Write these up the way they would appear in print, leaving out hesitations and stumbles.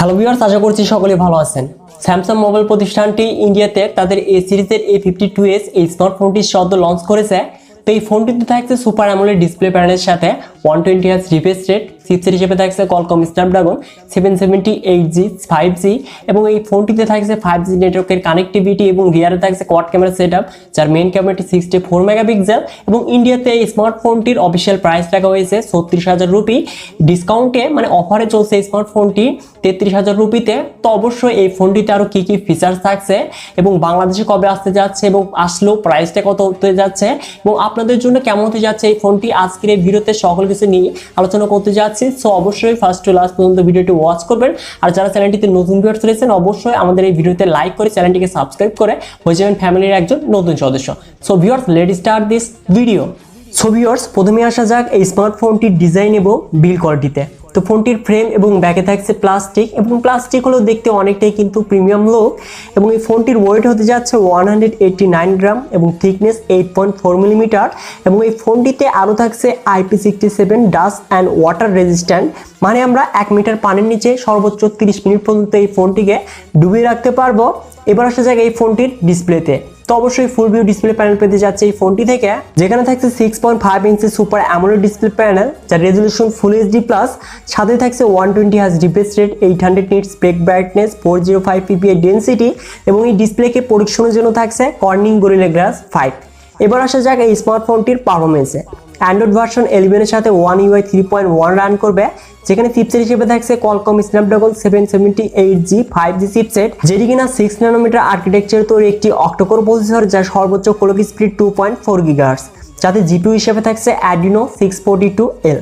Hello viewers, আশা করছি সকলে ভালো আছেন। স্যামসাং মোবাইল প্রতিষ্ঠানটি ইন্ডিয়াতে তাদের এ সিরিজের A52s এই স্মার্টফোনটি সদ্য লঞ্চ করেছে। তো এই ফোনটিতে থাকছে সুপার অ্যামোলেড ডিসপ্লে প্যানেলের সাথে 120Hz রিফ্রেশ রেট, চিপসেট হিসেবে থাকছে কোয়ালকম স্ন্যাপড্রাগন 778G 5G এবং এই ফোনটিতে থাকছে 5G নেটওয়ার্কের কানেক্টিভিটি এবং রিয়ারে থাকছে কোয়াড ক্যামেরা সেটআপ, যার মেইন ক্যামেরাটি 64 মেগাপিক্সেল এবং ইন্ডিয়াতে এই স্মার্টফোনটির অফিসিয়াল প্রাইস রাখা হয়েছে 36,000 রুপি। ডিসকাউন্টে মানে অফারে চলছে এই স্মার্টফোনটি 33,000 রুপিতে। তো অবশ্যই এই ফোনটিতে আরো কি কি ফিচার্স থাকছে এবং বাংলাদেশে কবে আসতে যাচ্ছে এবং আসলেও প্রাইসটা কত হতে যাচ্ছে এবং আপনাদের জন্য কেমন হতে যাচ্ছে এই ফোনটি, আজকের এই ভিডিওতে সকল কিছু নিয়ে আলোচনা করতে যাচ্ছি। সো অবশ্যই ফার্স্ট টু লাস্ট পর্যন্ত ভিডিওটি ওয়াচ করবেন। আর যারা চ্যানেলটিতে নতুন ভিউয়ার্স রয়েছেন অবশ্যই আমাদের এই ভিডিওতে লাইক করে চ্যানেলটিকে সাবস্ক্রাইব করে হয়ে যাবেন ফ্যামিলির একজন নতুন সদস্য। So viewers, let's start this video. So viewers, প্রথমে আসা যাক এই স্মার্টফোনটির ডিজাইন এবং বিল্ড কোয়ালিটিতে। তো ফোনটির ফ্রেম এবং ব্যাকে থাকছে প্লাস্টিক এবং প্লাস্টিক হলেও দেখতে অনেকটাই কিন্তু প্রিমিয়াম লুক এবং এই ফোনটির ওয়েট হতে যাচ্ছে 189 গ্রাম এবং থিকনেস 8.4 মিলিমিটার এবং এই ফোনটিতে আরও থাকছে IP67 dust and water resistant, মানে আমরা 1 মিটার পানির নিচে সর্বোচ্চ 30 মিনিট পর্যন্ত এই ফোনটিকে ডুবিয়ে রাখতে পারবো। এবার আসা যাক এই ফোনটির ডিসপ্লেতে। তো অবশ্যই ফুল ভিউ ডিসপ্লে প্যানেল পেতে যাচ্ছে এই ফোনটি থেকে, যেখানে থাকছে 6.5 ইঞ্চি সুপার অ্যামোলেড ডিসপ্লে প্যানেল, যার রেজলিউশন ফুল HD+, সাথে থাকছে 120Hz রিফ্রেশ রেট, 800 নিটস পেক ব্রাইটনেস, 405 ppi ডেনসিটি এবং এই ডিসপ্লেকে পরীক্ষণের জন্য থাকছে কর্নিং গরিলা গ্লাস 5। এবার আসা যাক এই স্মার্টফোনটির পারফরমেন্সে। অ্যান্ড্রয়েড ভার্সন 11 এর সাথে One UI 3.1 রান করবে, যেখানে চিপসেট হিসেবে থাকছে Qualcomm Snapdragon 778G 5G chipset, যেটি কিনা 6 ন্যানোমিটার আর্কিটেকচার তৈরি একটি অক্টোকোর প্রসেসর, যার সর্বোচ্চ ক্লক স্পিড 2.4 GHz, যাতে জিপিইউ হিসেবে থাকছে Adreno 642L।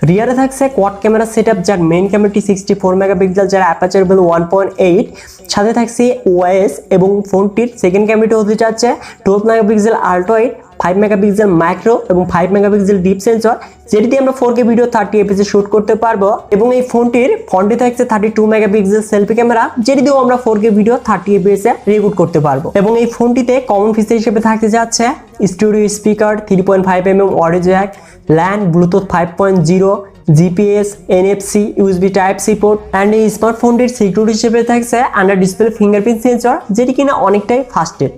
রিয়ারে থাকছে কোয়াড ক্যামেরা সেটআপ, যার মেইন ক্যামেরাটি 64 মেগাপিক্সেল, যার অ্যাপারচার ভ্যালু 1.8, সাথে থাকছে OIS এবং ফোনটির সেকেন্ড ক্যামেরাটি হতে যাচ্ছে 12 megapixel ultra wide, 5 megapixel macro এবং 5 মেগাপিক্সেল ডিপ সেন্সর, যেটি দিয়ে আমরা 4K ভিডিও 30 fps শুট করতে পারবো এবং এই ফোনটির ফ্রন্টে থাকছে 32 মেগাপিক্সেল সেলফি ক্যামেরা, যেটি দিয়েও আমরা 4K ভিডিও 30 fps রেকর্ড করতে পারবো এবং এই ফোনটিতে কমন ফিচার হিসেবে থাকতে যাচ্ছে studio speaker, 3.5mm audio Jack, LAN, Bluetooth 5.0, GPS, NFC, USB Type-C port and এই স্মার্টফোনটির সিকিউরিটি হিসেবে থাকছে আন্ডার ডিসপ্লে ফিঙ্গারপ্রিন্ট সেন্সর, যেটি কিনা অনেকটাই ফাস্টেড।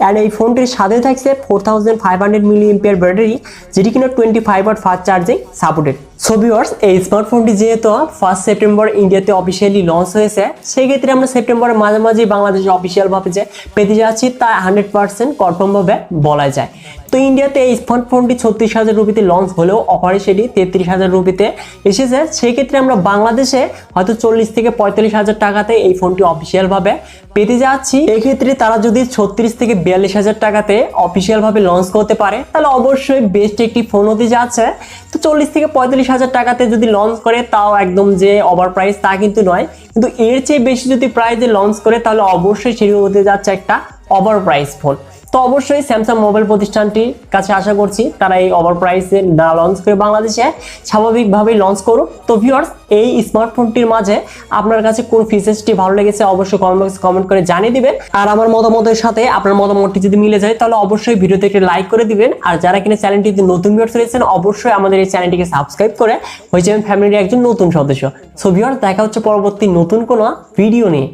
অ্যান্ড এই ফোনটির সাথে থাকছে 4500 mAh ব্যাটারি, যেটি কিনা 25 watt fast charging supported. So viewers, এই স্মার্টফোনটি যেহেতু 1 সেপ্টেম্বর ইন্ডিয়াতে অফিসিয়ালি লঞ্চ হয়েছে, সেই ক্ষেত্রে আমরা সেপ্টেম্বরের মাঝামাঝি বাংলাদেশে অফিসিয়ালভাবে যে পেতে যাচ্ছি তা 100% কনফার্মভাবে বলা যায়। তো ইন্ডিয়াতে এই স্মার্টফোনটি 36,000 রুপিতে লঞ্চ হলেও অফারে সেটি 33,000 রুপিতে এসেছে। সেই ক্ষেত্রে আমরা বাংলাদেশে হয়তো 40 থেকে 45,000 টাকাতে এই ফোনটি অফিসিয়ালভাবে পেতে যাচ্ছি। এক্ষেত্রে তারা যদি 36 থেকে 42,000 টাকাতে অফিসিয়ালভাবে লঞ্চ করতে পারে তাহলে অবশ্যই বেস্ট একটি ফোন হতে যাচ্ছে। তো 40 থেকে 45,000 টাকাতে যদি লঞ্চ করে তাও একদম যে ওভার প্রাইস তা কিন্তু নয়, কিন্তু এর চেয়ে বেশি যদি প্রাইসে লঞ্চ করে তাহলে অবশ্যই সেটি হতে যাচ্ছে একটা ওভার প্রাইস ফোন। তো অবশ্যই স্যামসাং মোবাইল প্রতিষ্ঠানটির কাছে আশা করছি তারা এই ওভার প্রাইসে না লঞ্চ করে বাংলাদেশে স্বাভাবিকভাবেই লঞ্চ করুক। তো ভিউয়ার্স, এই স্মার্টফোনটির মাঝে আপনার কাছে কোন ফিচার্সটি ভালো লেগেছে অবশ্যই কমেন্ট বক্সে কমেন্ট করে জানিয়ে দিবেন। আর আমার মতামতের সাথে আপনার মতামতটি যদি মিলে যায় তাহলে অবশ্যই ভিডিওতে একটি লাইক করে দিবেন। আর যারা কিনা চ্যানেলটিতে নতুন ভিউয়ার্স রয়েছেন অবশ্যই আমাদের এই চ্যানেলটিকে সাবস্ক্রাইব করে হয়ে যাবেন ফ্যামিলির একজন নতুন সদস্য। সো ভিউয়ার্স, দেখা হচ্ছে পরবর্তী নতুন কোনো ভিডিও নিয়ে।